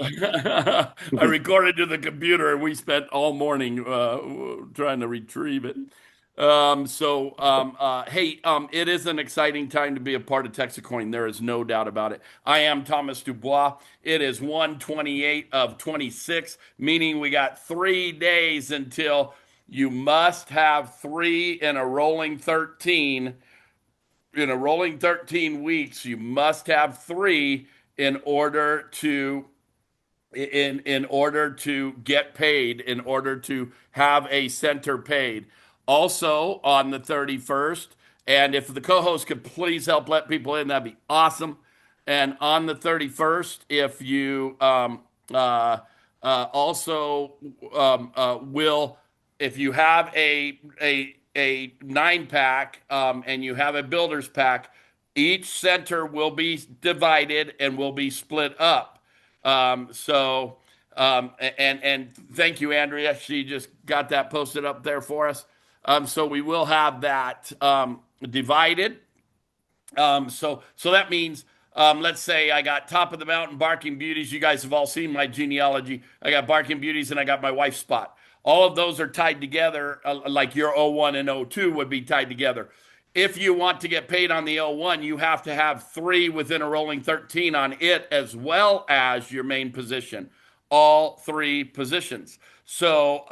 I recorded to the computer and we spent all morning trying to retrieve it. Hey, it is an exciting time to be a part of TEXITcoin. There is no doubt about it. I am Thomas Dubois. It is 128 of 26, meaning we got 3 days until you must have three in a rolling 13. In a rolling 13 weeks, you must have three in order to in order to get paid, in order to have a center paid. Also on the 31st, and if the co-host could please help let people in, that'd be awesome. And on the 31st, if you also will, if you have a 9 pack and you have a builder's pack, each center will be divided and will be split up. And thank you, Andrea. She just got that posted up there for us. So we will have that divided. So that means, let's say I got top of the mountain barking beauties. You guys have all seen my genealogy. I got barking beauties and I got my wife's spot. All of those are tied together, like your O1 and O2 would be tied together. If you want to get paid on the O1, you have to have three within a rolling 13 on it, as well as your main position, all three positions. So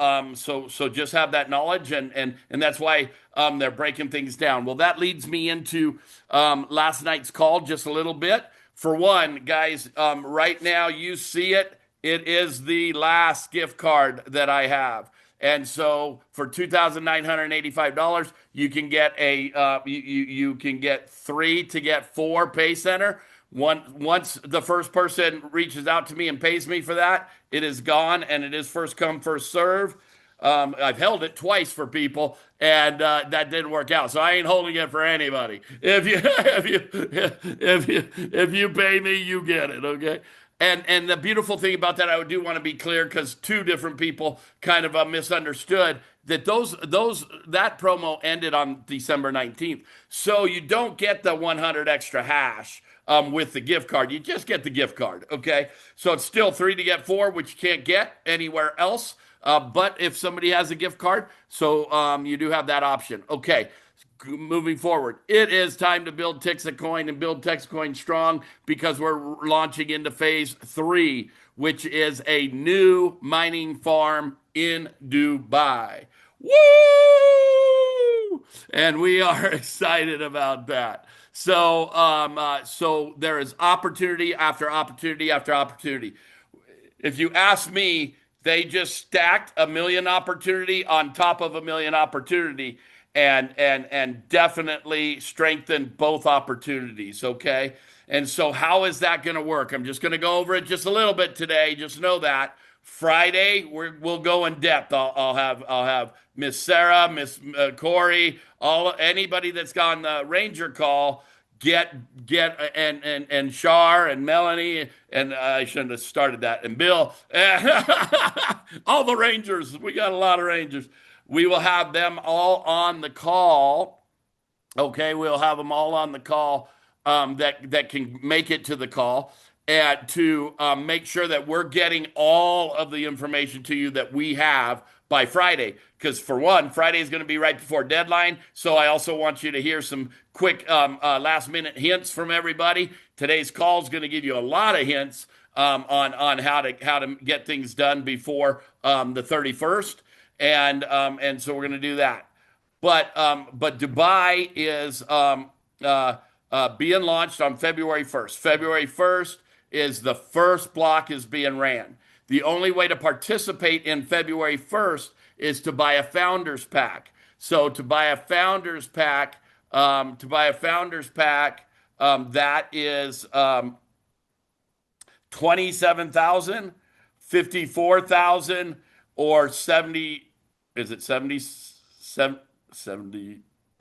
just have that knowledge, and that's why they're breaking things down. Well, that leads me into last night's call just a little bit. For one, guys, right now you see it. It is the last gift card that I have. And so for $2,985, you can get you can get three to get four pay center. Once the first person reaches out to me and pays me for that, it is gone, and it is first come first serve. I've held it twice for people, and that didn't work out. So I ain't holding it for anybody. If you if you pay me, you get it. Okay. And the beautiful thing about that, I do want to be clear because two different people kind of misunderstood that that promo ended on December 19th. So you don't get the 100 extra hash with the gift card. You just get the gift card. Okay. So it's still three to get four, which you can't get anywhere else. But if somebody has a gift card, so you do have that option. Okay, moving forward, it is time to build TEXITcoin and build TEXITcoin strong because we're launching into phase three, which is a new mining farm in Dubai. Woo! And we are excited about that. So there is opportunity after opportunity after opportunity. If you ask me, they just stacked a million opportunity on top of a million opportunity and definitely strengthened both opportunities. Okay. And so how is that going to work? I'm just going to go over it just a little bit today. Just know that Friday we'll go in depth. I'll have Miss Sarah, Miss Corey, anybody that's gone the Ranger call get and Char and Melanie and I shouldn't have started that and Bill all the Rangers. We got a lot of Rangers. We will have them all on the call. Okay, we'll have them all on the call that can make it to the call and to make sure that we're getting all of the information to you that we have by Friday. Because for one, Friday is going to be right before deadline. So I also want you to hear some quick last minute hints from everybody. Today's call is going to give you a lot of hints on how to get things done before the 31st, and so we're going to do that. But Dubai is being launched on February 1st. February 1st is the first block is being ran. The only way to participate in February 1st is to buy a founders pack. So to buy a founders pack, that is 27,000, 54,000, or 70. Is it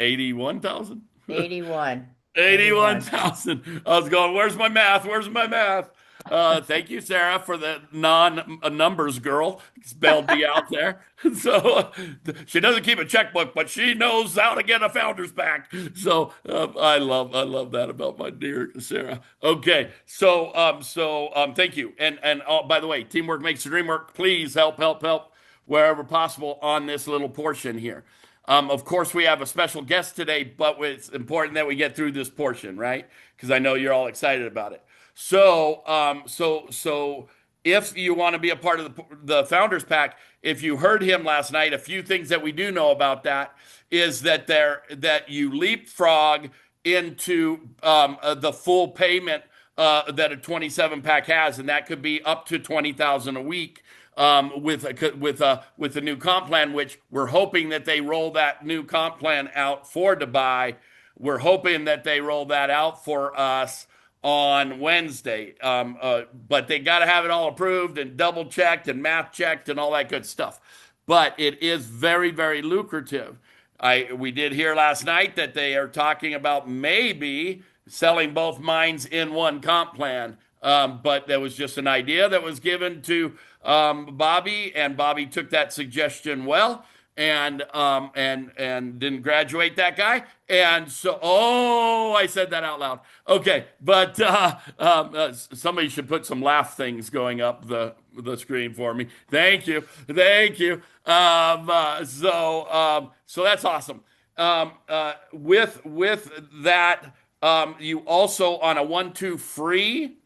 81,000? 81. 81. 81,000. I was going, where's my math? Where's my math? Thank you, Sarah, for the non-numbers girl. Spelled me out there. So she doesn't keep a checkbook, but she knows how to get a founder's pack. So I love that about my dear Sarah. Okay, thank you. And by the way, teamwork makes the dream work. Please help wherever possible on this little portion here. Of course, we have a special guest today, but it's important that we get through this portion, right? Because I know you're all excited about it. So if you want to be a part of the Founders Pack, if you heard him last night, a few things that we do know about that is that you leapfrog into the full payment that a 27 pack has, and that could be up to 20,000 a week with a new comp plan, which we're hoping that they roll that new comp plan out for Dubai. We're hoping that they roll that out for us on Wednesday. But they got to have it all approved and double checked and math checked and all that good stuff. But it is very, very lucrative. We did hear last night that they are talking about maybe selling both mines in one comp plan. But there was just an idea that was given to Bobby, and Bobby took that suggestion well, and didn't graduate that guy. And so, oh, I said that out loud. Okay, but somebody should put some laugh things going up the screen for me. Thank you, thank you. So that's awesome. With that, you also on a 1-2 free.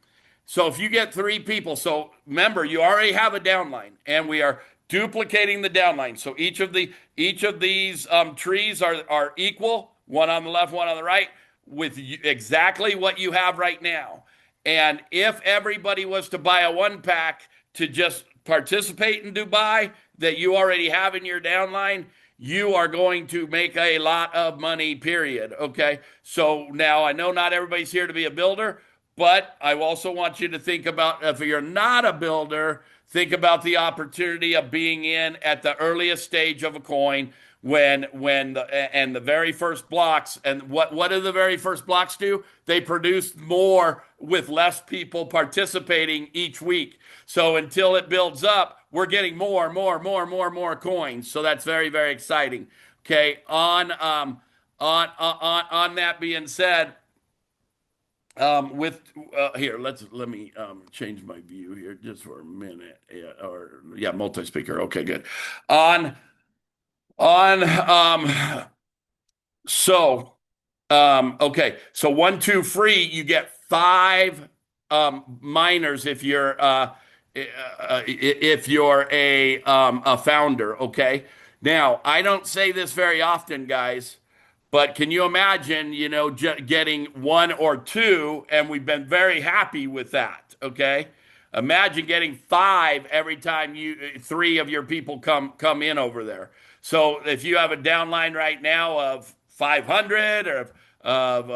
So if you get three people, so remember you already have a downline, and we are duplicating the downline. So each of these trees are equal, one on the left, one on the right, with exactly what you have right now. And if everybody was to buy a one pack to just participate in Dubai that you already have in your downline, you are going to make a lot of money, period. Okay. So now I know not everybody's here to be a builder, but I also want you to think about, if you're not a builder, think about the opportunity of being in at the earliest stage of a coin when the very first blocks, and what do the very first blocks do? They produce more with less people participating each week. So until it builds up, we're getting more coins. So that's very, very exciting. Okay, on that being said, with here, let me change my view here just for a minute. Multi-speaker. Okay, good. On so okay, so 1-2 free, you get 5 miners if you're a founder. Okay, now I don't say this very often, guys. But can you imagine, getting 1 or 2, and we've been very happy with that, okay? Imagine getting 5 every time 3 of your people come in over there. So if you have a downline right now of 500 or of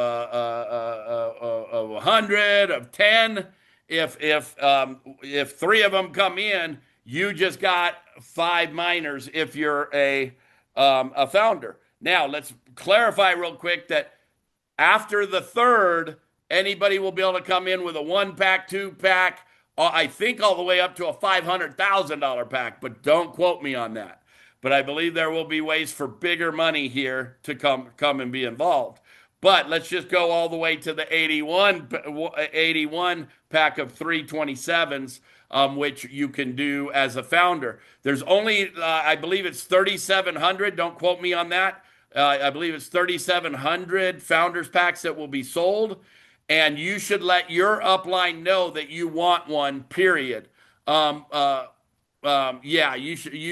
100, of 10, if 3 of them come in, you just got 5 miners if you're a founder. Now, let's clarify real quick that after the third, anybody will be able to come in with a 1-pack, 2-pack, I think all the way up to a $500,000 pack, but don't quote me on that. But I believe there will be ways for bigger money here to come and be involved. But let's just go all the way to the 81 pack of 327s, which you can do as a founder. There's only, I believe it's 3,700. Don't quote me on that. I believe it's 3,700 founders packs that will be sold, and you should let your upline know that you want one. Period. You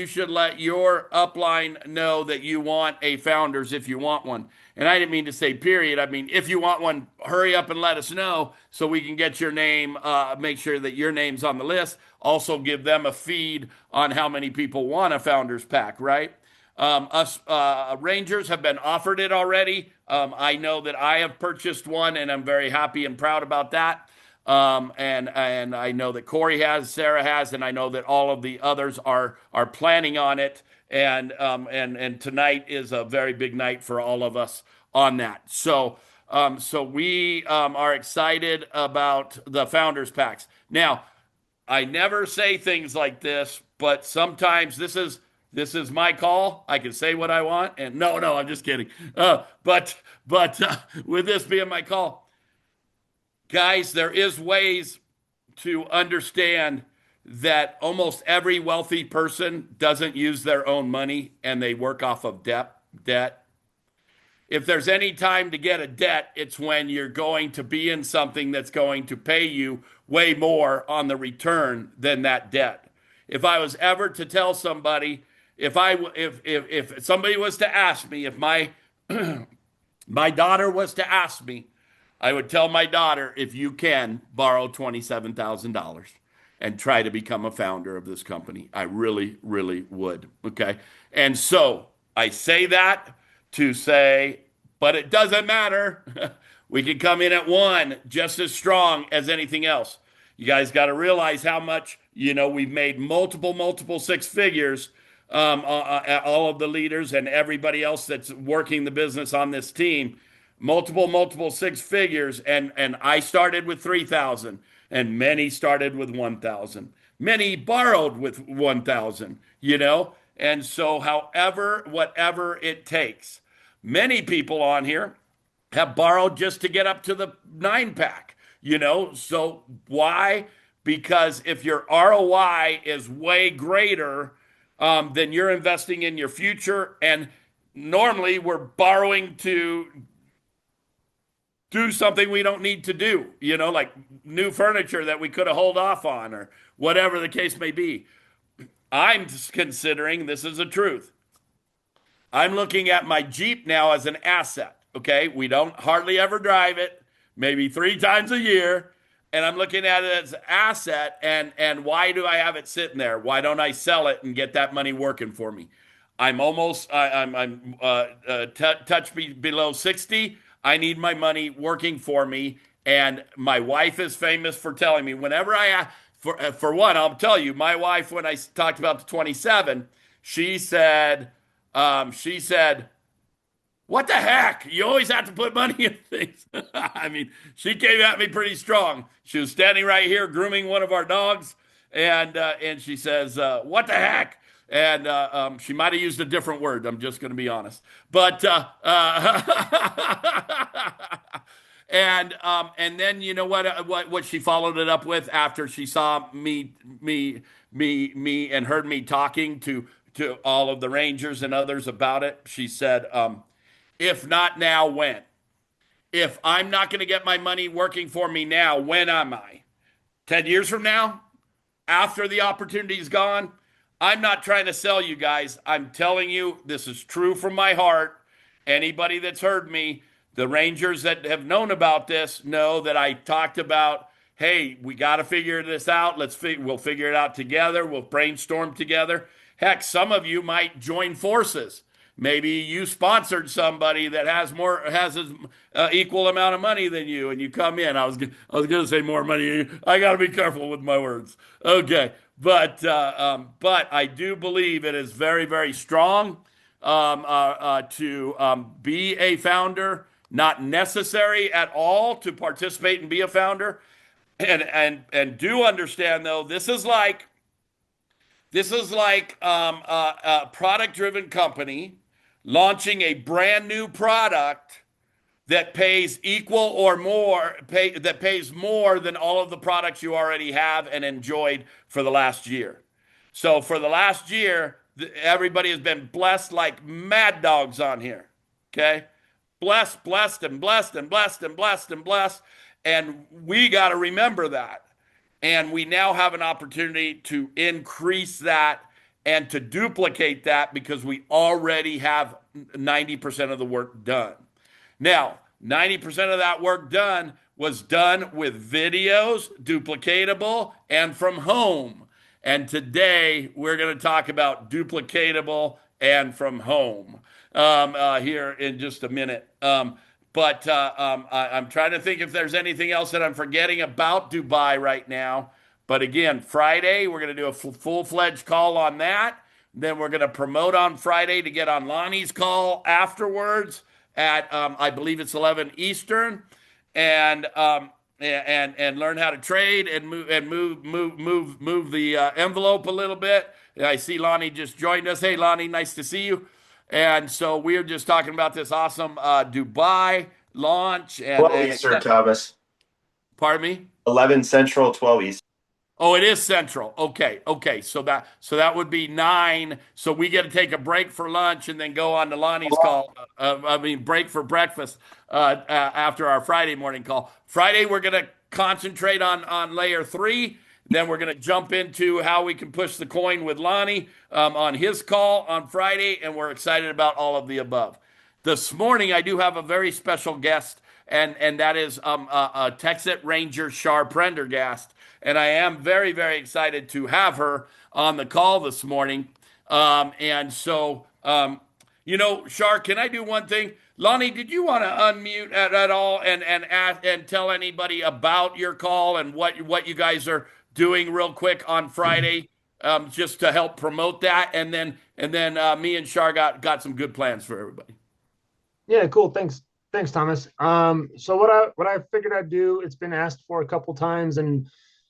should let your upline know that you want a founders if you want one. And I didn't mean to say period. I mean, if you want one, hurry up and let us know so we can get your name, make sure that your name's on the list. Also give them a feed on how many people want a founders pack, right? Us Rangers have been offered it already. I know that I have purchased one, and I'm very happy and proud about that. And I know that Corey has, Sarah has, and I know that all of the others are planning on it. And tonight is a very big night for all of us on that. So we are excited about the founders packs. Now, I never say things like this, but sometimes this is my call. I can say what I want, and no, I'm just kidding. But with this being my call, guys, there is ways to understand that almost every wealthy person doesn't use their own money and they work off of debt. If there's any time to get a debt, it's when you're going to be in something that's going to pay you way more on the return than that debt. If I was ever to tell somebody, if somebody was to ask me, if my daughter was to ask me, I would tell my daughter, if you can, borrow $27,000 and try to become a founder of this company. I really, really would. Okay. And so I say that to say, but it doesn't matter. We can come in at one just as strong as anything else. You guys got to realize how much, we've made multiple six figures. All of the leaders and everybody else that's working the business on this team, multiple six figures. And I started with 3,000 and many started with 1,000. Many borrowed with 1,000, And so whatever it takes. Many people on here have borrowed just to get up to the 9-pack, So why? Because if your ROI is way greater, then you're investing in your future. And normally we're borrowing to do something we don't need to do, like new furniture that we could have hold off on or whatever the case may be. I'm considering, this is the truth. I'm looking at my Jeep now as an asset. Okay. We don't hardly ever drive it, maybe 3 times a year. And I'm looking at it as an asset. And why do I have it sitting there? Why don't I sell it and get that money working for me? I'm touch below 60. I need my money working for me. And my wife is famous for telling me whenever for one, I'll tell you, my wife, when I talked about the 27, she said, what the heck? You always have to put money in things. I mean, she came at me pretty strong. She was standing right here grooming one of our dogs, and she says, what the heck? And she might have used a different word. I'm just going to be honest. But and then you know what she followed it up with after she saw me and heard me talking to all of the Rangers and others about it. She said, if not now, when? If I'm not going to get my money working for me now, when am I? 10 years from now? After the opportunity's gone? I'm not trying to sell you guys. I'm telling you, this is true from my heart. Anybody that's heard me, the Rangers that have known about this know that I talked about, hey, we got to figure this out. We'll figure it out together. We'll brainstorm together. Heck, some of you might join forces. Maybe you sponsored somebody that has equal amount of money than you, and you come in. I was going to say more money. I got to be careful with my words. Okay, but I do believe it is very, very strong to be a founder. Not necessary at all to participate and be a founder, and do understand though this is like a product-driven company launching a brand new product that pays equal or more, that pays more than all of the products you already have and enjoyed for the last year. So for the last year, everybody has been blessed like mad dogs on here. Okay? Blessed, and blessed, and blessed, and blessed, and blessed. And we got to remember that. And we now have an opportunity to increase that and to duplicate that because we already have 90% of the work done. Now, 90% of that work done was done with videos, duplicatable, and from home. And today we're going to talk about duplicatable and from home here in just a minute. But I'm trying to think if there's anything else that I'm forgetting about Dubois right now. But again, Friday, we're going to do a full-fledged call on that. Then we're going to promote on Friday to get on Lonnie's call afterwards at, I believe it's 11 Eastern. And and learn how to trade and move the envelope a little bit. And I see Lonnie just joined us. Hey, Lonnie, nice to see you. And so we are just talking about this awesome Dubai launch 12 Eastern, Thomas. pardon me. 11 Central, 12 East. Oh, it is Central. Okay, okay. So that would be 9. So we get to take a break for lunch and then go on to Lonnie's call. I mean, break for breakfast after our Friday morning call. Friday we're gonna concentrate on layer 3. Then we're gonna jump into how we can push the coin with Lonnie on his call on Friday, and we're excited about all of the above. This morning, I do have a very special guest, and that is a Texit Ranger Char Prendergast. And I am very, very excited to have her on the call this morning. And so, Char, can I do one thing? Lonnie, did you want to unmute at all and tell anybody about your call and what you guys are doing real quick on Friday, just to help promote that? And then me and Char got some good plans for everybody. Yeah, cool. Thanks, Thomas. So what I figured I'd do, it's been asked for a couple times, and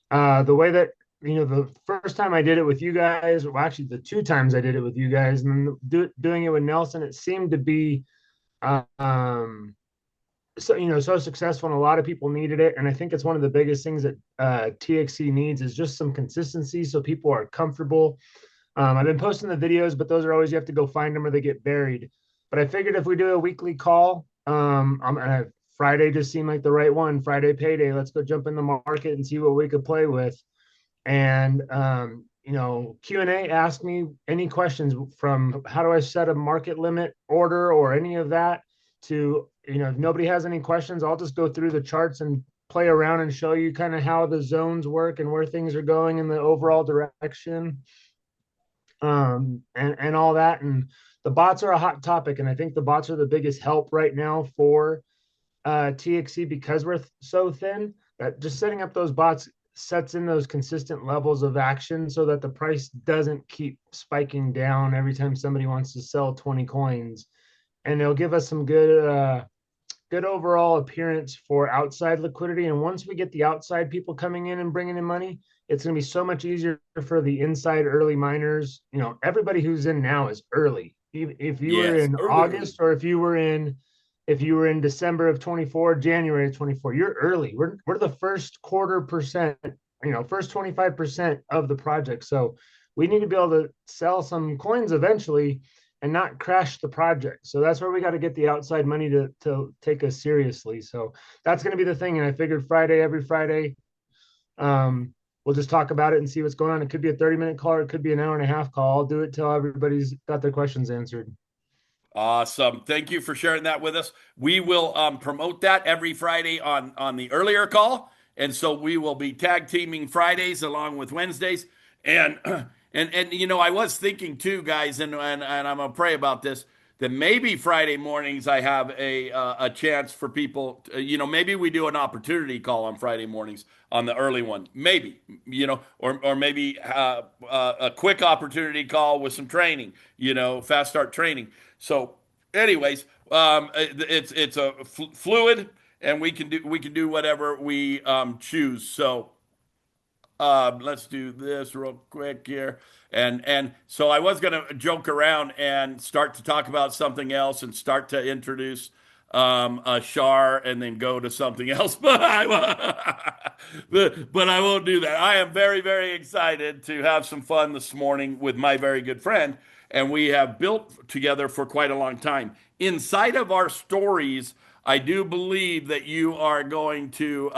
the way that the first time I did it with you guys, well, actually the 2 times I did it with you guys, and then doing it with Nelson, it seemed to be so successful, and a lot of people needed it. And I think it's one of the biggest things that TXC needs is just some consistency, so people are comfortable. I've been posting the videos, but those are always, you have to go find them or they get buried. But I figured if we do a weekly call, Friday just seemed like the right one. Friday payday, let's go jump in the market and see what we could play with. And Q&A, ask me any questions, from how do I set a market limit order or any of that, to if nobody has any questions, I'll just go through the charts and play around and show you kind of how the zones work and where things are going in the overall direction, and all that. And the bots are a hot topic, and I think the bots are the biggest help right now for TXC, because we're so thin that just setting up those bots sets in those consistent levels of action so that the price doesn't keep spiking down every time somebody wants to sell 20 coins. And it'll give us some good overall appearance for outside liquidity. And once we get the outside people coming in and bringing in money, it's going to be so much easier for the inside early miners. Everybody who's in now is early. If you were Yes, in early. August, or if you were in December of 24, January of 24, you're early. We're the first quarter percent, first 25% of the project. So we need to be able to sell some coins eventually and not crash the project. So that's where we got to get the outside money to take us seriously. So that's going to be the thing. And I figured every Friday, we'll just talk about it and see what's going on. It could be a 30-minute call, or it could be an hour and a half call. I'll do it till everybody's got their questions answered. Awesome. Thank you for sharing that with us. We will promote that every Friday on the earlier call. And so we will be tag teaming Fridays along with Wednesdays. And I was thinking too, guys, and I'm gonna pray about this, that maybe Friday mornings I have a chance for people. Maybe we do an opportunity call on Friday mornings on the early one. Maybe, or maybe a quick opportunity call with some training. Fast start training. So, anyways, it's a fluid, and we can do whatever we choose. So. Let's do this real quick here. And so I was gonna joke around and start to talk about something else and start to introduce a Char and then go to something else, but I won't do that. I am very, very excited to have some fun this morning with my very good friend, and we have built together for quite a long time. Inside of our stories, I do believe that you are going to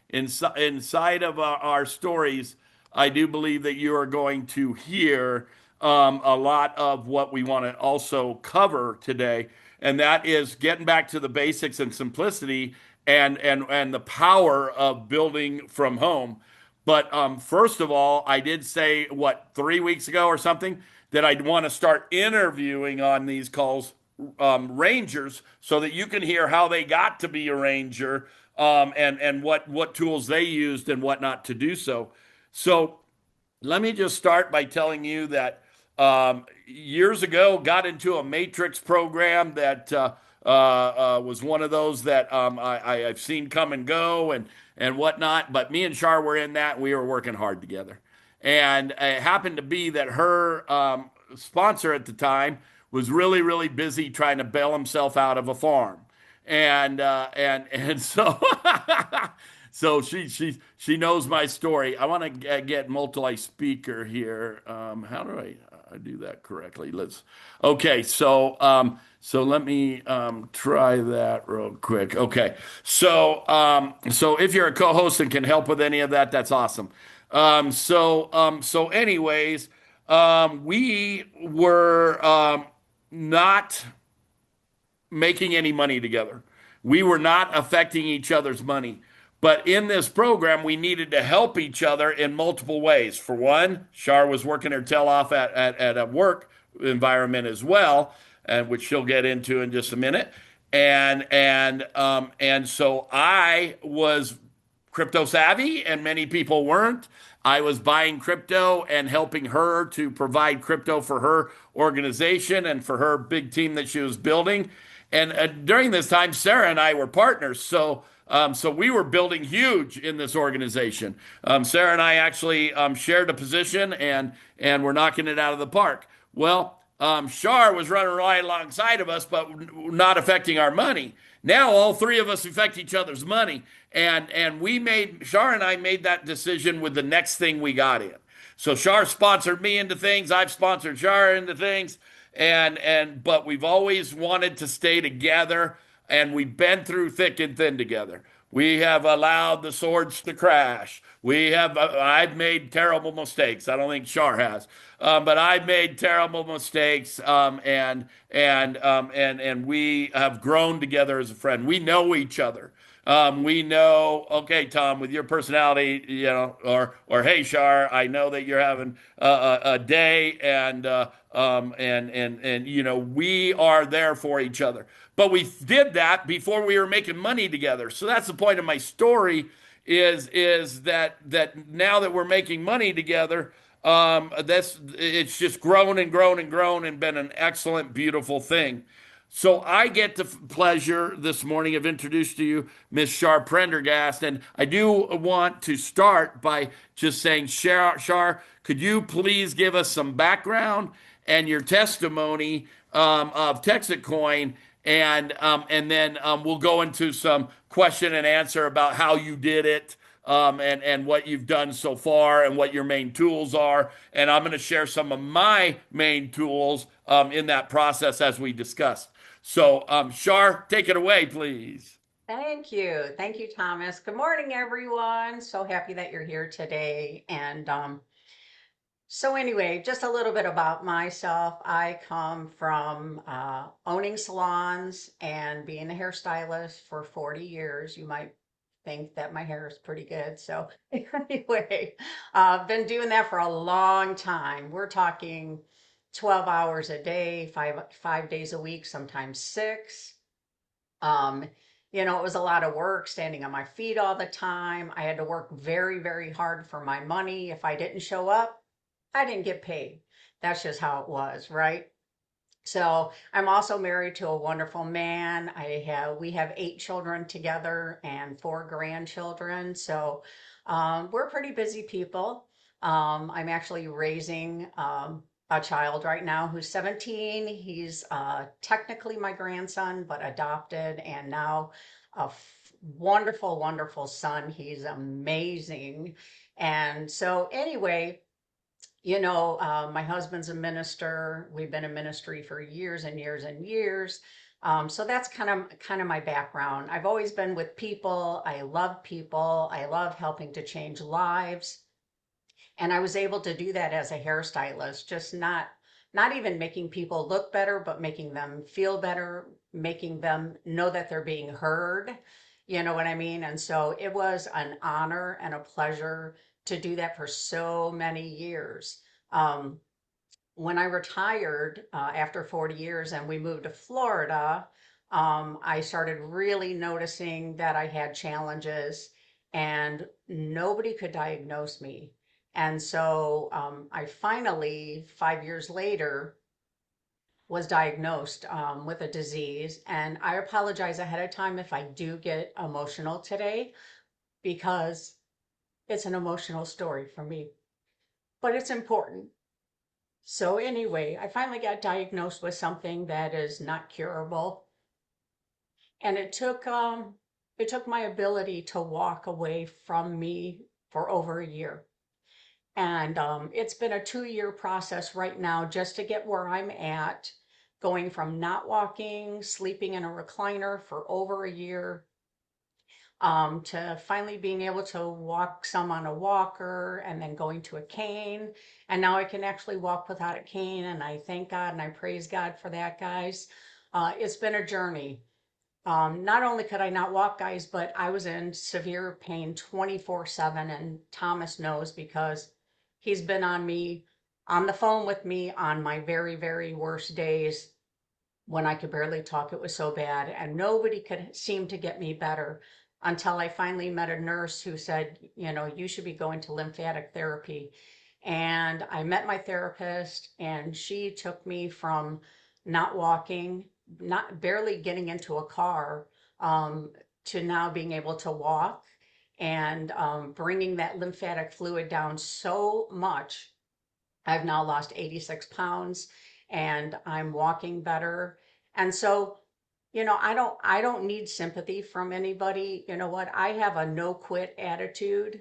inside of our stories, I do believe that you are going to hear a lot of what we want to also cover today, and that is getting back to the basics and simplicity and the power of building from home. But first of all, I did say, 3 weeks ago or something, that I'd want to start interviewing on these calls rangers, so that you can hear how they got to be a ranger, and what tools they used and whatnot to do so. So let me just start by telling you that years ago got into a matrix program that was one of those that I've seen come and go and whatnot. But me and Char were in that. And we were working hard together. And it happened to be that her sponsor at the time was really, really busy trying to bail himself out of a farm. And so so she knows my story. I want to get multi-speaker here. How do I do that correctly? Let's. Okay, so let me try that real quick. Okay, so if you're a co-host and can help with any of that, that's awesome. So anyways, we were not making any money together. We were not affecting each other's money. But in this program, we needed to help each other in multiple ways. For one, Char was working her tail off at a work environment as well, and which she'll get into in just a minute. And so I was crypto savvy, and many people weren't. I was buying crypto and helping her to provide crypto for her organization and for her big team that she was building. And during this time, Sarah and I were partners. So we were building huge in this organization. Sarah and I actually shared a position and we're knocking it out of the park. Well, Char was running right alongside of us, but not affecting our money. Now all three of us affect each other's money, and we made Char and I made that decision with the next thing we got in. So Char sponsored me into things. I've sponsored Char into things, but we've always wanted to stay together, and we've been through thick and thin together. We have allowed the swords to crash. I've made terrible mistakes. I don't think Char has, but I've made terrible mistakes, and we have grown together as a friend. We know each other. We know, okay, Tom, with your personality, or hey, Char, I know that you're having a day, and we are there for each other. But we did that before we were making money together. So that's the point of my story is that now that we're making money together, it's just grown and grown and grown and been an excellent, beautiful thing. So I get the pleasure this morning of introducing to you Miss Char Prendergast, and I do want to start by just saying, Char, could you please give us some background and your testimony of TEXITcoin, and then we'll go into some question and answer about how you did it, and what you've done so far and what your main tools are. And I'm going to share some of my main tools in that process as we discussed. So, Char, take it away, please. Thank you. Thank you, Thomas. Good morning, everyone. So happy that you're here today. And so anyway, just a little bit about myself. I come from owning salons and being a hairstylist for 40 years. You might think that my hair is pretty good. So anyway, I've been doing that for a long time. We're talking 12 hours a day, five days a week, sometimes six. Um, it was a lot of work standing on my feet all the time. I had to work very, very hard for my money. If I didn't show up, I didn't get paid. That's just how it was, right? So I'm also married to a wonderful man. We have 8 children together and 4 grandchildren. So we're pretty busy people. I'm actually raising a child right now who's 17. He's technically my grandson, but adopted, and now wonderful, wonderful son. He's amazing. And so anyway, my husband's a minister. We've been in ministry for years and years and years. So that's kind of my background. I've always been with people. I love people. I love helping to change lives. And I was able to do that as a hairstylist, just not even making people look better, but making them feel better, making them know that they're being heard. You know what I mean? And so it was an honor and a pleasure to do that for so many years. When I retired after 40 years and we moved to Florida, I started really noticing that I had challenges and nobody could diagnose me. And so I finally, 5 years later, was diagnosed with a disease. And I apologize ahead of time if I do get emotional today, because it's an emotional story for me, but it's important. So anyway, I finally got diagnosed with something that is not curable, and it took my ability to walk away from me for over a year. And it's been a 2 year process right now just to get where I'm at, going from not walking, sleeping in a recliner for over a year, to finally being able to walk some on a walker and then going to a cane. And now I can actually walk without a cane. And I thank God and I praise God for that, guys. It's been a journey. Not only could I not walk, guys, but I was in severe pain 24/7. And Thomas knows, because he's been on the phone with me on my very, very worst days when I could barely talk. It was so bad, and nobody could seem to get me better until I finally met a nurse who said, you should be going to lymphatic therapy. And I met my therapist, and she took me from not walking, not barely getting into a car, um, to now being able to walk, and bringing that lymphatic fluid down so much. I've now lost 86 pounds and I'm walking better. And so, I don't need sympathy from anybody. You know what? I have a no quit attitude,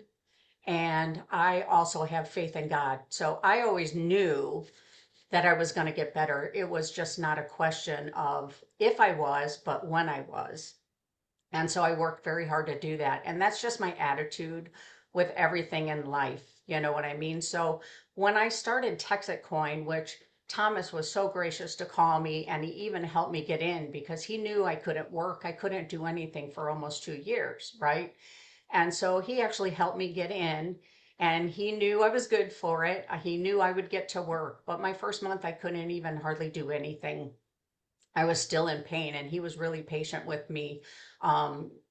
and I also have faith in God. So I always knew that I was going to get better. It was just not a question of if I was, but when I was. And so I worked very hard to do that. And that's just my attitude with everything in life. You know what I mean? So when I started TEXITcoin, which Thomas was so gracious to call me, and he even helped me get in because he knew I couldn't work. I couldn't do anything for almost 2 years, right? And so he actually helped me get in, and he knew I was good for it. He knew I would get to work. But my first month, I couldn't even hardly do anything. I was still in pain, and he was really patient with me,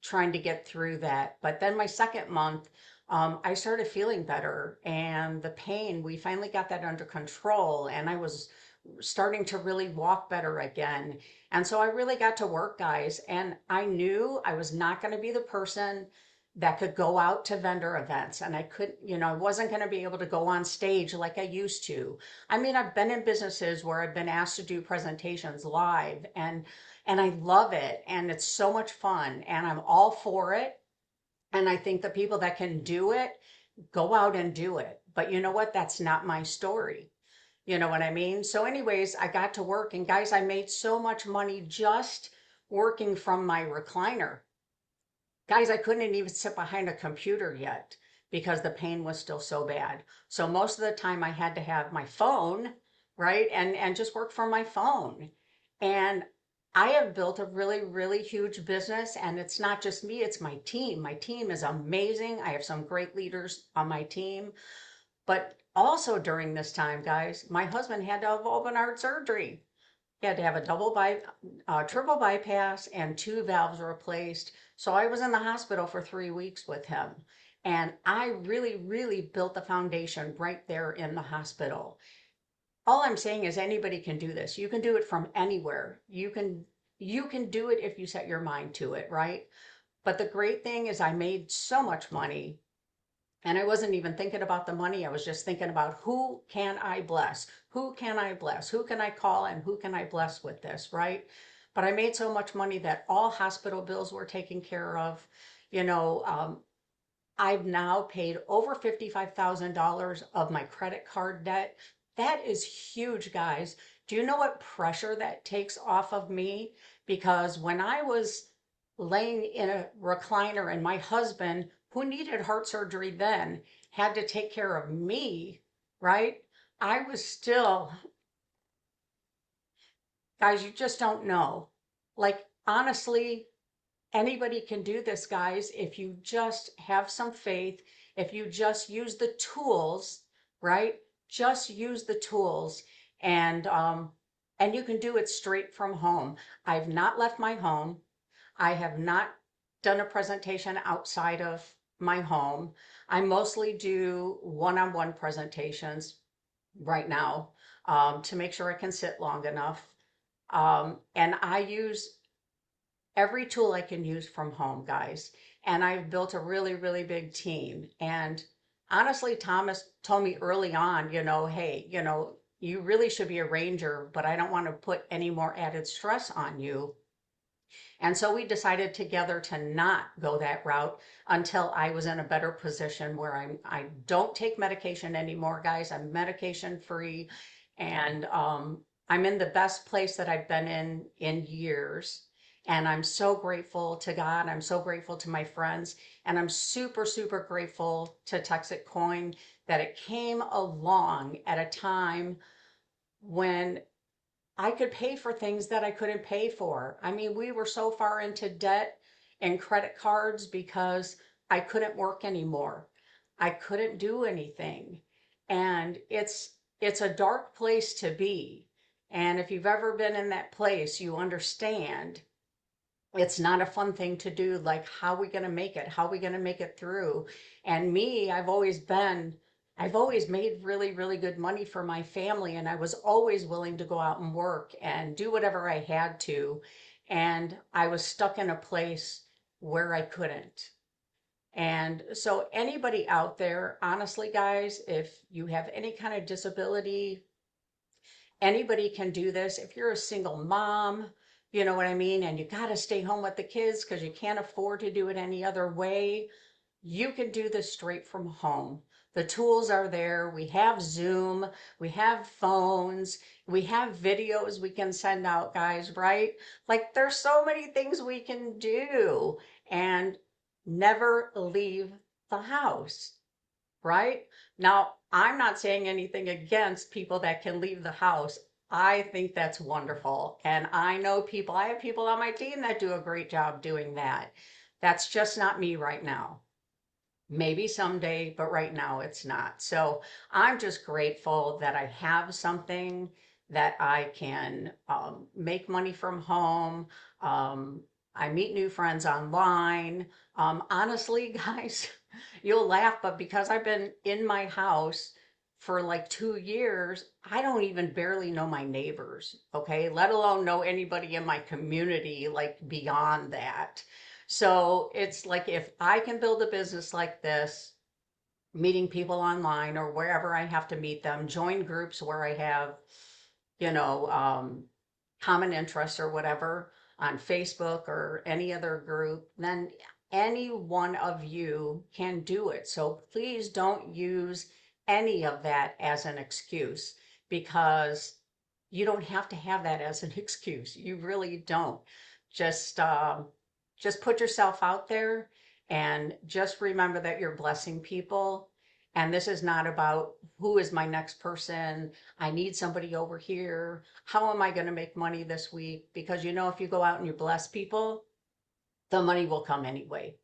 trying to get through that. But then my second month, I started feeling better, and the pain, we finally got that under control, and I was starting to really walk better again. And so I really got to work, guys, and I knew I was not going to be the person that could go out to vendor events, and I couldn't, I wasn't going to be able to go on stage like I used to. I mean, I've been in businesses where I've been asked to do presentations live, and I love it, and it's so much fun, and I'm all for it. And I think the people that can do it, go out and do it. But you know what? That's not my story. You know what I mean? So anyways, I got to work, and guys, I made so much money just working from my recliner. Guys, I couldn't even sit behind a computer yet because the pain was still so bad. So most of the time I had to have my phone, right? And just work from my phone. And I have built a really, really huge business, and it's not just me, it's my team. My team is amazing. I have some great leaders on my team. But also during this time, guys, my husband had to have open heart surgery. He had to have a triple bypass and two valves replaced. So I was in the hospital for 3 weeks with him. And I really, really built the foundation right there in the hospital. All I'm saying is anybody can do this. You can do it from anywhere. You can do it if you set your mind to it, right? But the great thing is I made so much money, and I wasn't even thinking about the money. I was just thinking about who can I bless? Who can I bless? Who can I call and who can I bless with this, right? But I made so much money that all hospital bills were taken care of. You know, I've now paid over $55,000 of my credit card debt. That is huge, guys. Do you know what pressure that takes off of me? Because when I was laying in a recliner, and my husband, who needed heart surgery then, had to take care of me, right? I was still, guys, you just don't know. Like, honestly, anybody can do this, guys, if you just have some faith, if you just use the tools, right? Just use the tools, and and you can do it straight from home. I've not left my home. I have not done a presentation outside of my home. I mostly do one-on-one presentations right now, to make sure I can sit long enough. And I use every tool I can use from home, guys. And I've built a really, really big team. And honestly, Thomas told me early on, hey, you really should be a ranger, but I don't want to put any more added stress on you. And so we decided together to not go that route until I was in a better position where I don't take medication anymore, guys. I'm medication free, and I'm in the best place that I've been in years. And I'm so grateful to God. I'm so grateful to my friends, and I'm super, super grateful to TEXITcoin that it came along at a time when I could pay for things that I couldn't pay for. I mean, we were so far into debt and credit cards because I couldn't work anymore. I couldn't do anything. And it's a dark place to be. And if you've ever been in that place, you understand it's not a fun thing to do. Like, how are we going to make it? How are we going to make it through? And me, I've always made really, really good money for my family. And I was always willing to go out and work and do whatever I had to. And I was stuck in a place where I couldn't. And so, anybody out there, honestly, guys, if you have any kind of disability, anybody can do this. If you're a single mom, you know what I mean, and you got to stay home with the kids because you can't afford to do it any other way, you can do this straight from home. The tools are there. We have Zoom, we have phones, we have videos we can send out, guys, right? Like, there's so many things we can do, and never leave the house, right? Now, I'm not saying anything against people that can leave the house. I think that's wonderful. And I have people on my team that do a great job doing that. That's just not me right now. Maybe someday, but right now it's not. So I'm just grateful that I have something that I can make money from home. Um, I meet new friends online. Honestly, guys, you'll laugh, but because I've been in my house for like 2 years, I don't even barely know my neighbors, okay? Let alone know anybody in my community, like beyond that. So it's like, if I can build a business like this, meeting people online or wherever I have to meet them, join groups where I have, you know, common interests or whatever on Facebook or any other group, then any one of you can do it. So please don't use any of that as an excuse, because you don't have to have that as an excuse. You really don't. Just just put yourself out there, and just remember that you're blessing people. And this is not about who is my next person. I need somebody over here. How am I going to make money this week? Because if you go out and you bless people, the money will come anyway.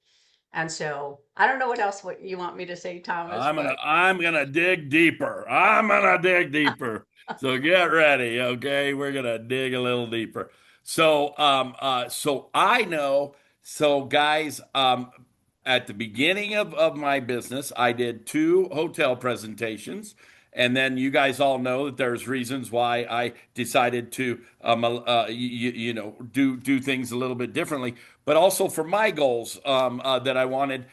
And so I don't know what you want me to say, Thomas, but I'm gonna dig deeper. I'm gonna dig deeper. So get ready, okay? We're gonna dig a little deeper. So I know, so guys, at the beginning of my business, I did 2 hotel presentations. And then you guys all know that there's reasons why I decided to, do things a little bit differently. But also for my goals that I wanted,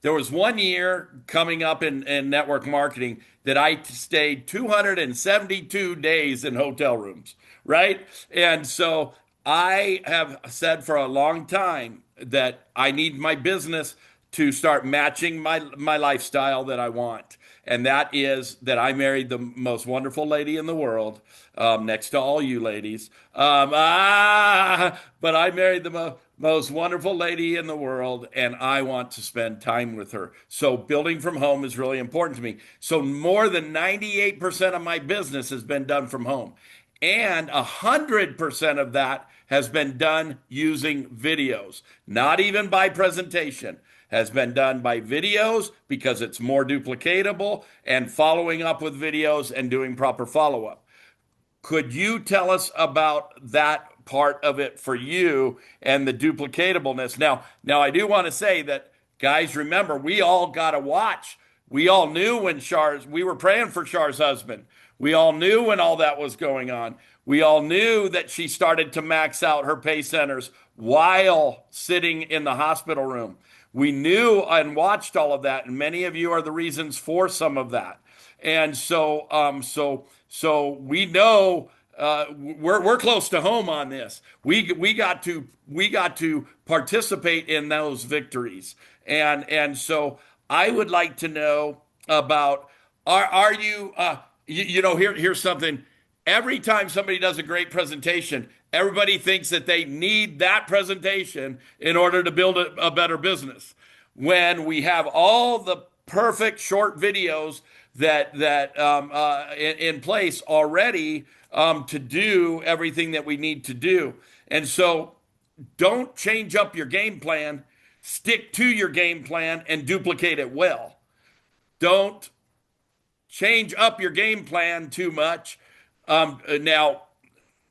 there was one year coming up in network marketing that I stayed 272 days in hotel rooms, right? And so I have said for a long time that I need my business to start matching my lifestyle that I want. And that is that I married the most wonderful lady in the world, next to all you ladies. But I married the most wonderful lady in the world, and I want to spend time with her. So building from home is really important to me. So more than 98% of my business has been done from home. And 100% of that has been done using videos, not even by presentation, has been done by videos because it's more duplicatable, and following up with videos and doing proper follow up. Could you tell us about that part of it for you and the duplicatableness? Now I do want to say that, guys, remember, we all got to watch We all knew when we were praying for Char's husband. We all knew when all that was going on. We all knew that she started to max out her pay centers while sitting in the hospital room. We knew and watched all of that, and many of you are the reasons for some of that. And so we know we're close to home on this. We got to participate in those victories, and so I would like to know about are you here's something. Every time somebody does a great presentation, everybody thinks that they need that presentation in order to build a better business. When we have all the perfect short videos that in place already to do everything that we need to do. And so don't change up your game plan. Stick to your game plan and duplicate it well. Don't change up your game plan too much. Now,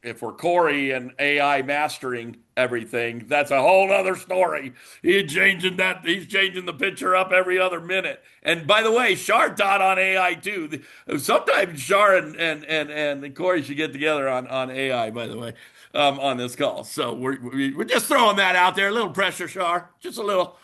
if we're Corey and AI mastering everything, that's a whole other story. He's changing the picture up every other minute. And by the way, Char taught on AI too. Sometimes Char and Corey should get together on AI, by the way, on this call. So we're just throwing that out there. A little pressure, Char. Just a little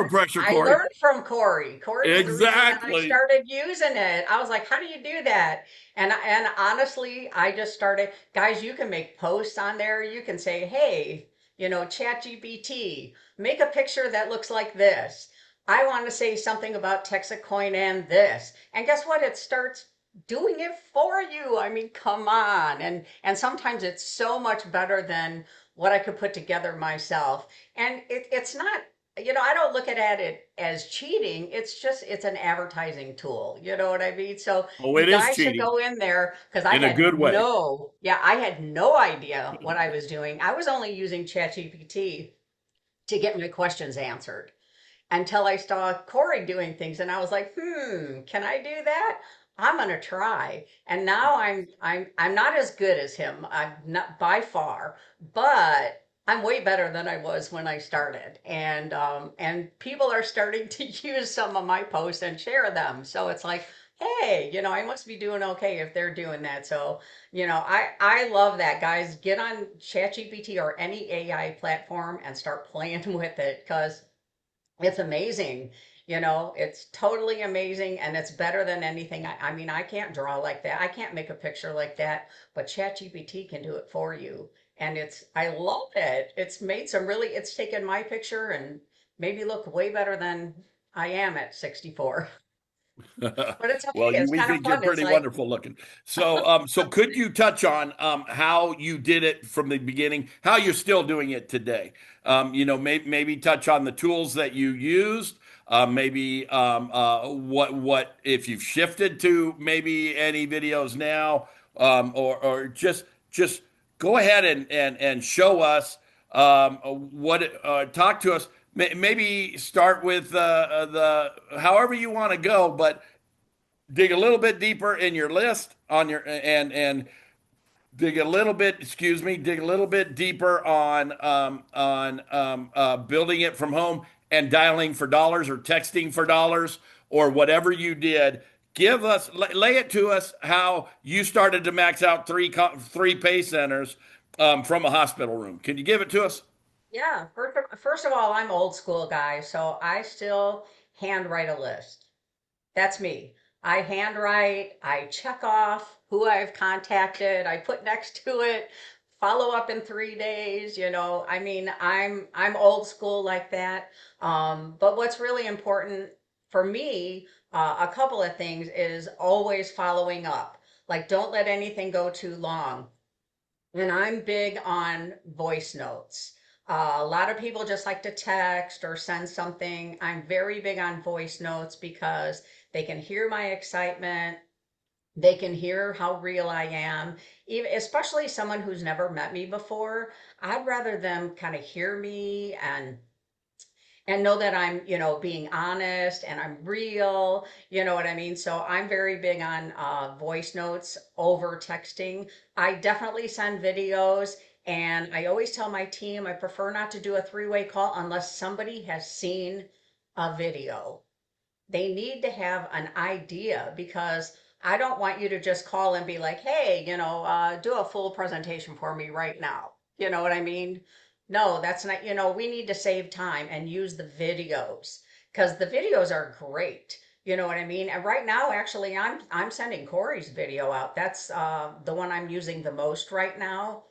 pressure, I Corey. learned from Corey. Corey's the reason that I Exactly. started using it. I was like, how do you do that? And honestly, I just started, guys, you can make posts on there. You can say, hey, chat GPT, make a picture that looks like this. I want to say something about TEXITcoin and this. And guess what? It starts doing it for you. I mean, come on. And sometimes it's so much better than what I could put together myself. And it's not, I don't look at it as cheating. It's an advertising tool. You know what I mean? So Oh, you it is guys should cheating go in there because in a good way. I had no idea what I was doing. I was only using ChatGPT to get my questions answered until I saw Corey doing things and I was like, can I do that? I'm gonna try. And now I'm not as good as him. I'm not by far, but I'm way better than I was when I started. And people are starting to use some of my posts and share them. So it's like, hey, I must be doing okay if they're doing that. So, I love that, guys. Get on ChatGPT or any AI platform and start playing with it because it's amazing. It's totally amazing and it's better than anything. I mean, I can't draw like that. I can't make a picture like that, but ChatGPT can do it for you. And I love it. It's taken my picture and made me look way better than I am at 64. But it's okay. Well, It's we kind of think you're fun. It's pretty like, wonderful looking. So could you touch on how you did it from the beginning, how you're still doing it today? Maybe touch on the tools that you used. Maybe what if you've shifted to maybe any videos now, or just go ahead and show us talk to us. Maybe start with the however you want to go, but dig a little bit deeper in your list on your and dig a little bit deeper on building it from home and dialing for dollars or texting for dollars or whatever you did. Lay it to us how you started to max out three pay centers from a hospital room. Can you give it to us? yeah, first of all, I'm old school guy, so I still handwrite a list. That's me. I handwrite, I check off who I've contacted, I put next to it, follow up in 3 days, I mean, I'm old school like that. But what's really important for me, a couple of things is always following up. Like, don't let anything go too long. And I'm big on voice notes. A lot of people just like to text or send something. I'm very big on voice notes because they can hear my excitement. They can hear how real I am, even especially someone who's never met me before. I'd rather them kind of hear me and know that I'm, being honest and I'm real, you know what I mean? So I'm very big on voice notes over texting. I definitely send videos, and I always tell my team I prefer not to do a three-way call unless somebody has seen a video. they need to have an idea, because I don't want you to just call and be like, hey, do a full presentation for me right now. You know what I mean? No, that's not, we need to save time and use the videos, because the videos are great. You know what I mean? And right now, actually, I'm sending Corey's video out. That's the one I'm using the most right now,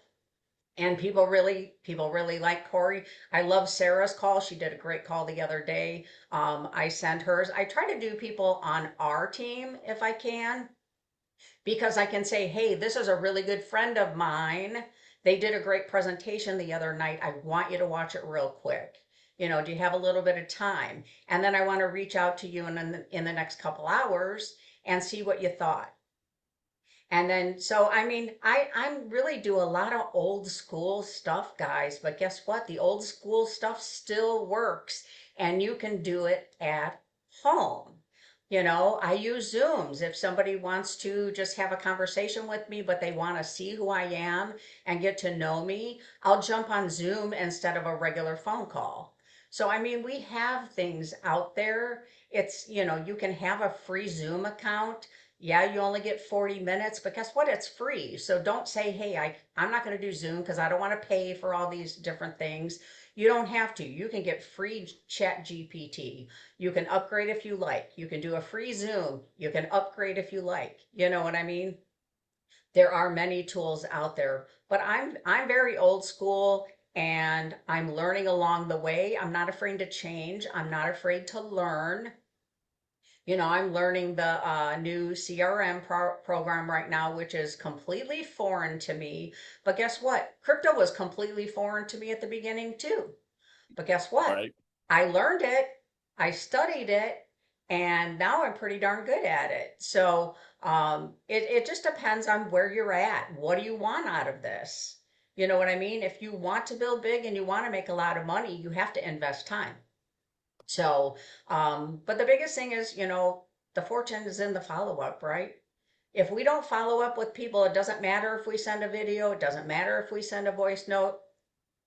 and people really like Corey. I love Sarah's call. She did a great call the other day. I send hers. I try to do people on our team if I can, because I can say, hey, this is a really good friend of mine. They did a great presentation the other night. I want you to watch it real quick. Do you have a little bit of time? And then I want to reach out to you in the next couple hours and see what you thought. And then, so I mean, I'm really do a lot of old school stuff, guys, but guess what? The old school stuff still works, and you can do it at home. I use Zooms. If somebody wants to just have a conversation with me, but they want to see who I am and get to know me, I'll jump on Zoom instead of a regular phone call. So, I mean, we have things out there. You can have a free Zoom account. Yeah, you only get 40 minutes, but guess what? It's free. So don't say, hey, I'm not going to do Zoom because I don't want to pay for all these different things. You don't have to. You can get free Chat GPT. You can upgrade if you like. You can do a free Zoom. You can upgrade if you like. You know what I mean? There are many tools out there, but I'm very old school, and I'm learning along the way. I'm not afraid to change. I'm not afraid to learn. I'm learning the new CRM program right now, which is completely foreign to me. But guess what? Crypto was completely foreign to me at the beginning too. But guess what? Right. I learned it, I studied it, and now I'm pretty darn good at it. So it just depends on where you're at. What do you want out of this? You know what I mean? If you want to build big and you want to make a lot of money, you have to invest time. So, but the biggest thing is, the fortune is in the follow up, right? If we don't follow up with people, it doesn't matter if we send a video, it doesn't matter if we send a voice note.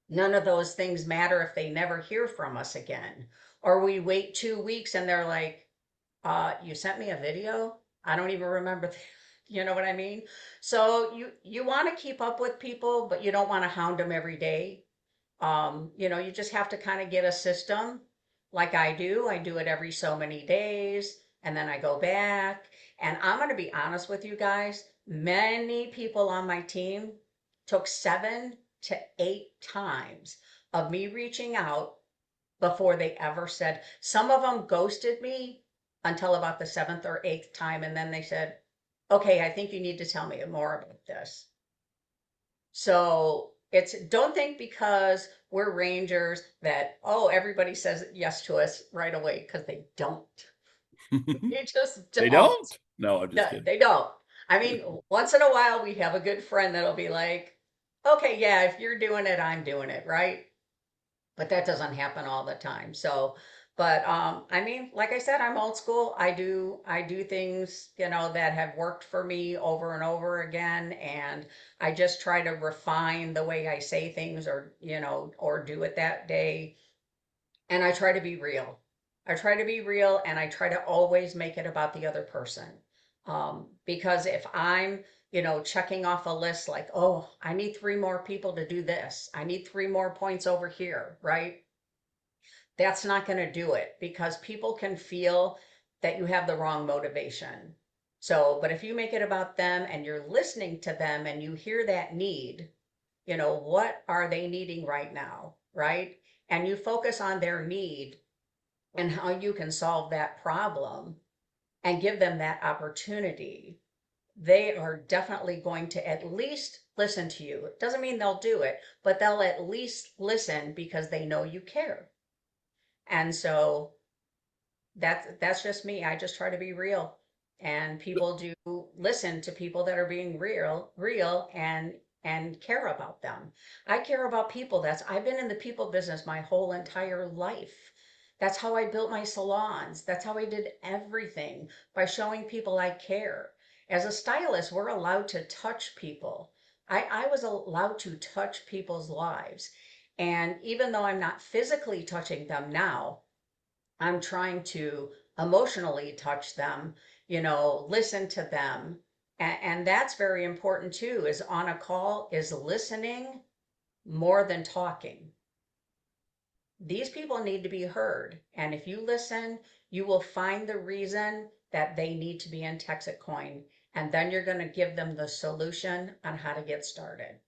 None of those things matter if they never hear from us again. Or we wait 2 weeks and they're like, you sent me a video? I don't even remember. You know what I mean? So you want to keep up with people, but you don't want to hound them every day. You just have to kind of get a system like I do. I do it every so many days, and then I go back. And I'm going to be honest with you guys, many people on my team took 7 to 8 times of me reaching out before they ever said. Some of them ghosted me until about the seventh or eighth time, and then they said, okay, I think you need to tell me more about this. So don't think because we're rangers that, oh, everybody says yes to us right away, because they don't. They just They don't. don't? No, I'm No, just kidding. they don't. I mean, once in a while we have a good friend that'll be like, okay, yeah, if you're doing it, I'm doing it, right? But that doesn't happen all the time. So, but I mean, like I said, I'm old school. I do things, that have worked for me over and over again, and I just try to refine the way I say things, or do it that day. And I try to be real. I try to be real, and I try to always make it about the other person. Because if I'm, checking off a list like, oh, I need 3 more people to do this, I need 3 more points over here, right? That's not going to do it, because people can feel that you have the wrong motivation. So, but if you make it about them and you're listening to them and you hear that need, what are they needing right now, right? And you focus on their need and how you can solve that problem and give them that opportunity, they are definitely going to at least listen to you. It doesn't mean they'll do it, but they'll at least listen because they know you care. And so that's just me. I just try to be real. And people do listen to people that are being real and care about them. I care about people. I've been in the people business my whole entire life. That's how I built my salons. That's how I did everything, by showing people I care. As a stylist, we're allowed to touch people. I was allowed to touch people's lives. And even though I'm not physically touching them now, I'm trying to emotionally touch them, listen to them. And that's very important too, is on a call, is listening more than talking. These people need to be heard. And if you listen, you will find the reason that they need to be in TEXITcoin. And then you're going to give them the solution on how to get started.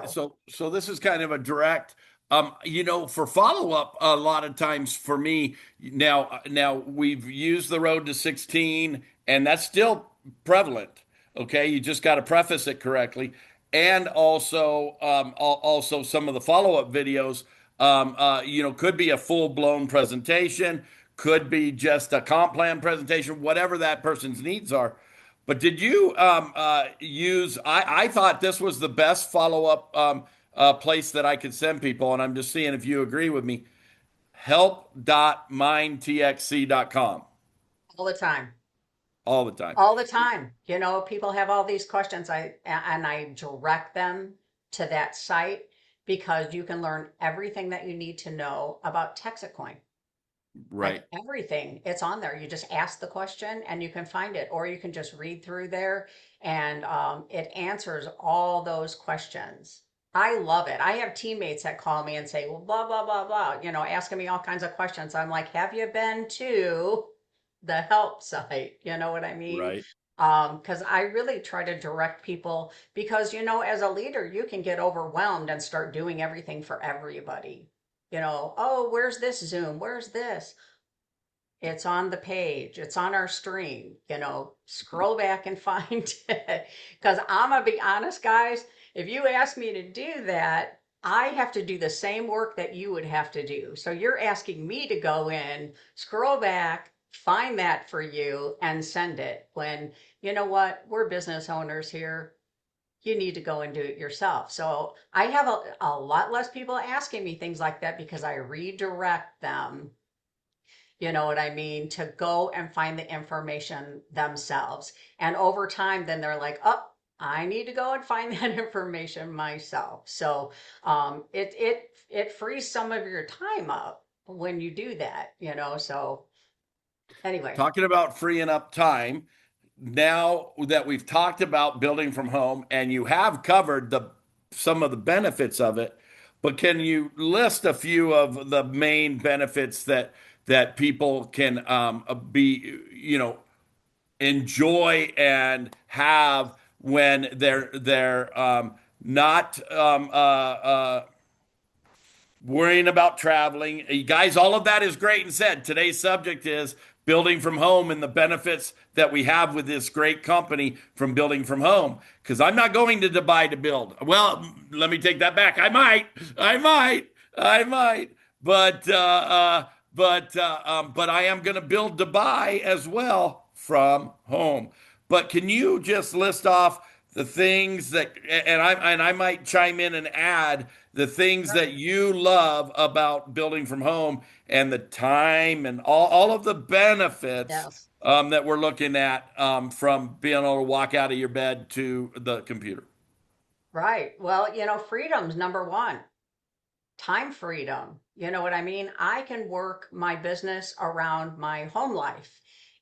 So, So this is kind of a direct, for follow up. A lot of times for me now we've used the road to 16, and that's still prevalent. Okay, you just got to preface it correctly, and also also some of the follow up videos, could be a full blown presentation, could be just a comp plan presentation, whatever that person's needs are. But did you use? I thought this was the best follow up place that I could send people, and I'm just seeing if you agree with me. Help.mindtxc.com all the time. all the time. All the time. People have all these questions. I direct them to that site because you can learn everything that you need to know about TexitCoin. Right. Like everything, it's on there. You just ask the question and you can find it, or you can just read through there and it answers all those questions. I love it. I have teammates that call me and say, well, blah, blah, blah, blah, asking me all kinds of questions. I'm like, have you been to the help site? You know what I mean? Right. Because I really try to direct people because, as a leader, you can get overwhelmed and start doing everything for everybody. Oh, where's this Zoom? Where's this? It's on the page. It's on our stream. Scroll back and find it. Because I'm going to be honest, guys, if you ask me to do that, I have to do the same work that you would have to do. So you're asking me to go in, scroll back, find that for you, and send it. When, you know what, we're business owners here. You need to go and do it yourself. So I have a lot less people asking me things like that because I redirect them, you know what I mean, to go and find the information themselves. And over time, then they're like, oh, I need to go and find that information myself. So it frees some of your time up when you do that, So anyway, Talking about freeing up time. Now that we've talked about building from home, and you have covered the some of the benefits of it, but can you list a few of the main benefits that people can be, enjoy and have when they're not worrying about traveling. You guys, all of that is great and said. Today's subject is building from home and the benefits that we have with this great company from building from home. Because I'm not going to Dubai to build. Well, let me take that back. I might. But I am going to build Dubai as well from home. But can you just list off the things that, and I might chime in and add the things that you love about building from home and the time and all of the benefits yes. that we're looking at from being able to walk out of your bed to the computer. Right. Well, freedom's number one. Time freedom. You know what I mean? I can work my business around my home life.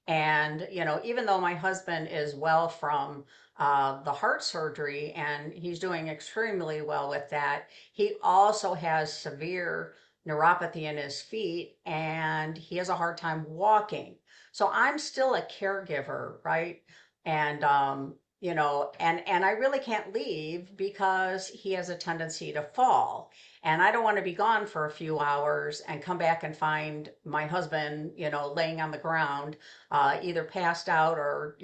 And, even though my husband is well from the heart surgery and he's doing extremely well with that, he also has severe neuropathy in his feet and he has a hard time walking. So I'm still a caregiver, right? And, and I really can't leave because he has a tendency to fall. And I don't want to be gone for a few hours and come back and find my husband, laying on the ground, either passed out or,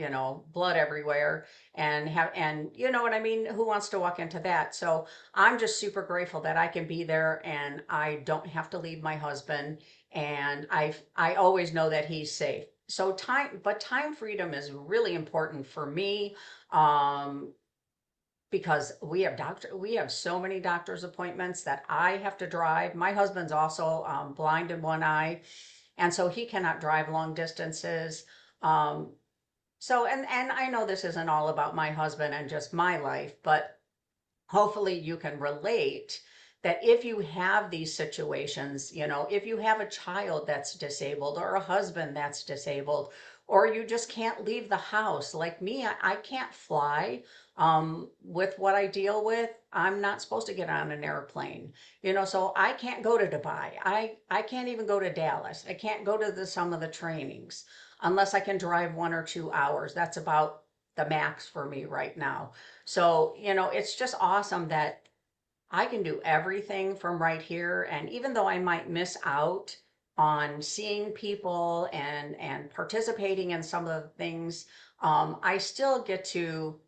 blood everywhere and you know what I mean? Who wants to walk into that? So I'm just super grateful that I can be there and I don't have to leave my husband. And I always know that he's safe. So time freedom is really important for me. Um, because we have so many doctor's appointments that I have to drive. My husband's also blind in one eye, and so he cannot drive long distances. Um, and I know this isn't all about my husband and just my life, but hopefully you can relate that if you have these situations, if you have a child that's disabled or a husband that's disabled, or you just can't leave the house, like me, I can't fly. With what I deal with, I'm not supposed to get on an airplane, so I can't go to Dubai. I can't even go to Dallas. I can't go to some of the trainings unless I can drive 1 or 2 hours. That's about the max for me right now. So, it's just awesome that I can do everything from right here. And even though I might miss out on seeing people and participating in some of the things, I still get to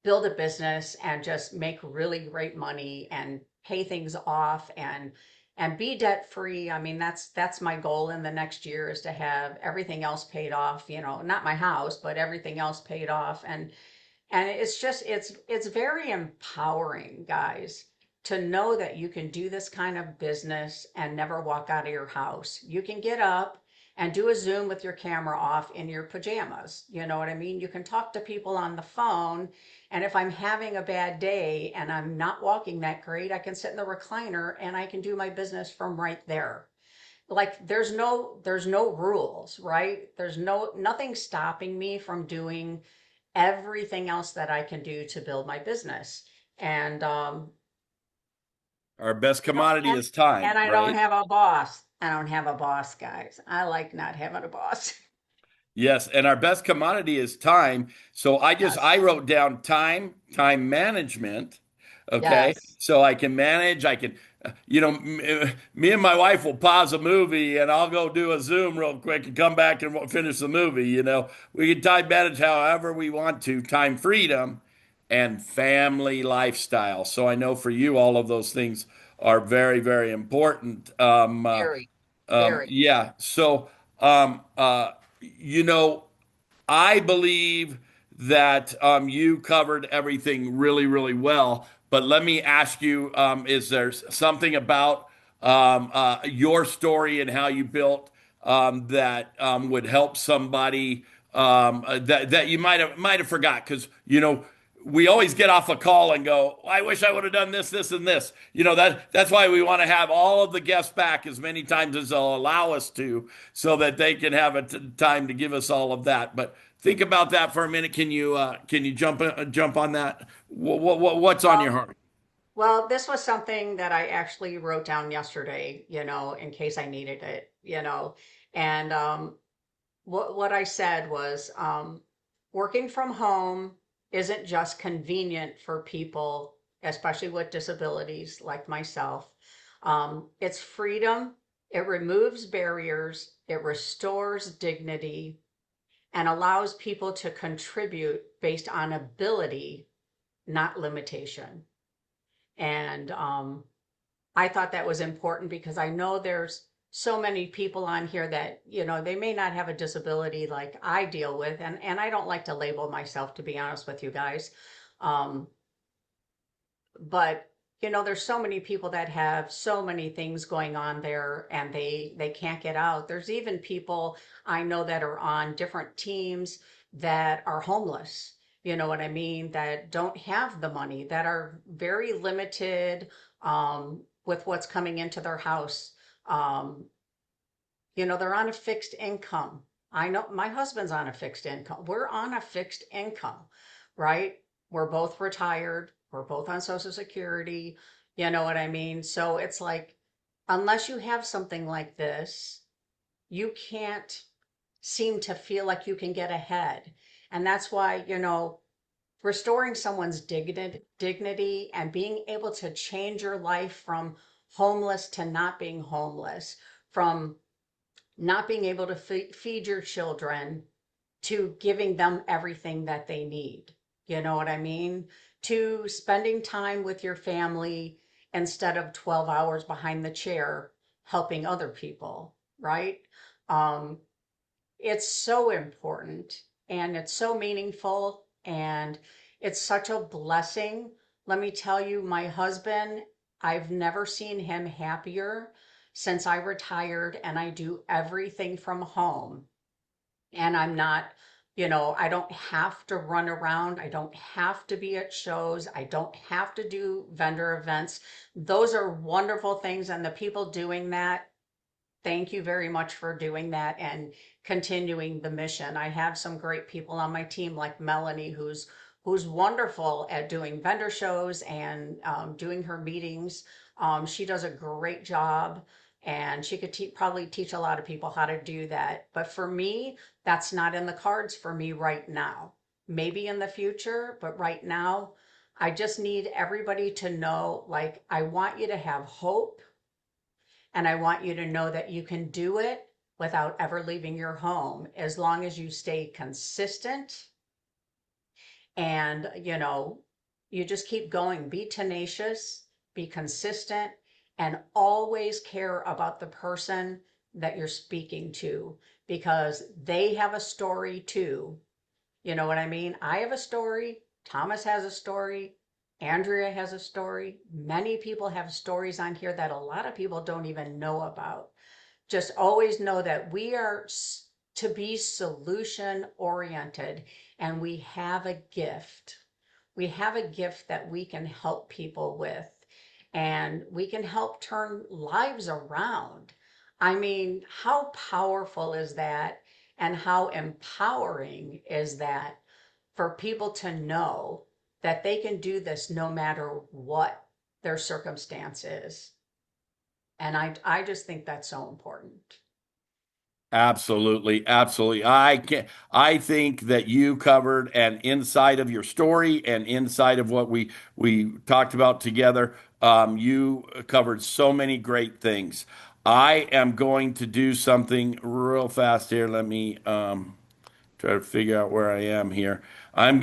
build a business and just make really great money and pay things off and be debt free. I mean, that's my goal in the next year, is to have everything else paid off, not my house, but everything else paid off. And it's just it's very empowering, guys, to know that you can do this kind of business and never walk out of your house. You can get up and do a Zoom with your camera off in your pajamas. You know what I mean? You can talk to people on the phone. And if I'm having a bad day and I'm not walking that great, I can sit in the recliner and I can do my business from right there. Like there's no rules, right? There's nothing stopping me from doing everything else that I can do to build my business. And Our best you know, commodity and, is time, and I don't right? have a boss. I don't have a boss, guys. I like not having a boss. Yes, and our best commodity is time. So I Yes. wrote down time management. Okay. Yes. So I can manage, me and my wife will pause a movie and I'll go do a Zoom real quick and come back and finish the movie. We can time manage however we want to, time freedom and family lifestyle. So I know for you, all of those things are very, very important. Very, very. Yeah. So, you know, I believe that you covered everything really, really well. But let me ask you, is there something about your story and how you built that would help somebody that you might have forgot? Because we always get off a call and go, I wish I would have done this, this, and this. That's why we want to have all of the guests back as many times as they'll allow us to, so that they can have a time to give us all of that. But think about that for a minute. Can you jump on that? What's on Well, your heart? well, this was something that I actually wrote down yesterday, in case I needed it, And what I said was, working from home isn't just convenient for people, especially with disabilities like myself. It's freedom. It removes barriers. It restores dignity and allows people to contribute based on ability, not limitation. And I thought that was important because I know there's so many people on here that, they may not have a disability like I deal with. And I don't like to label myself, to be honest with you guys. Um, but, there's so many people that have so many things going on there and they can't get out. There's even people I know that are on different teams that are homeless. You know what I mean? That don't have the money, that are very limited with what's coming into their house. Um, they're on a fixed income. I know my husband's on a fixed income. We're on a fixed income, right? We're both retired. We're both on Social Security. You know what I mean? So it's like, unless you have something like this, you can't seem to feel like you can get ahead. And that's why, restoring someone's dignity and being able to change your life from homeless to not being homeless, from not being able to feed your children to giving them everything that they need. You know what I mean? To spending time with your family instead of 12 hours behind the chair helping other people, right? Um, it's so important and it's so meaningful and it's such a blessing. Let me tell you, my husband, I've never seen him happier since I retired and I do everything from home and I'm not I don't have to run around. I don't have to be at shows. I don't have to do vendor events. Those are wonderful things. And the people doing that, thank you very much for doing that and continuing the mission. I have some great people on my team like Melanie, who's wonderful at doing vendor shows and doing her meetings. She does a great job, and she could probably teach a lot of people how to do that. But for me, that's not in the cards for me right now. Maybe in the future, but right now, I just need everybody to know, like, I want you to have hope, and I want you to know that you can do it without ever leaving your home as long as you stay consistent and, you just keep going. Be tenacious, be consistent, and always care about the person that you're speaking to, because they have a story too. You know what I mean? I have a story. Thomas has a story. Andrea has a story. Many people have stories on here that a lot of people don't even know about. Just always know that we are to be solution oriented, and we have a gift. We have a gift that we can help people with, and we can help turn lives around. I mean, how powerful is that? And how empowering is that for people to know that they can do this no matter what their circumstance is? And I just think that's so important. Absolutely, absolutely. I think that you covered an inside of your story and inside of what we talked about together. You covered so many great things. I am going to do something real fast here. Let me try to figure out where I am here. I'm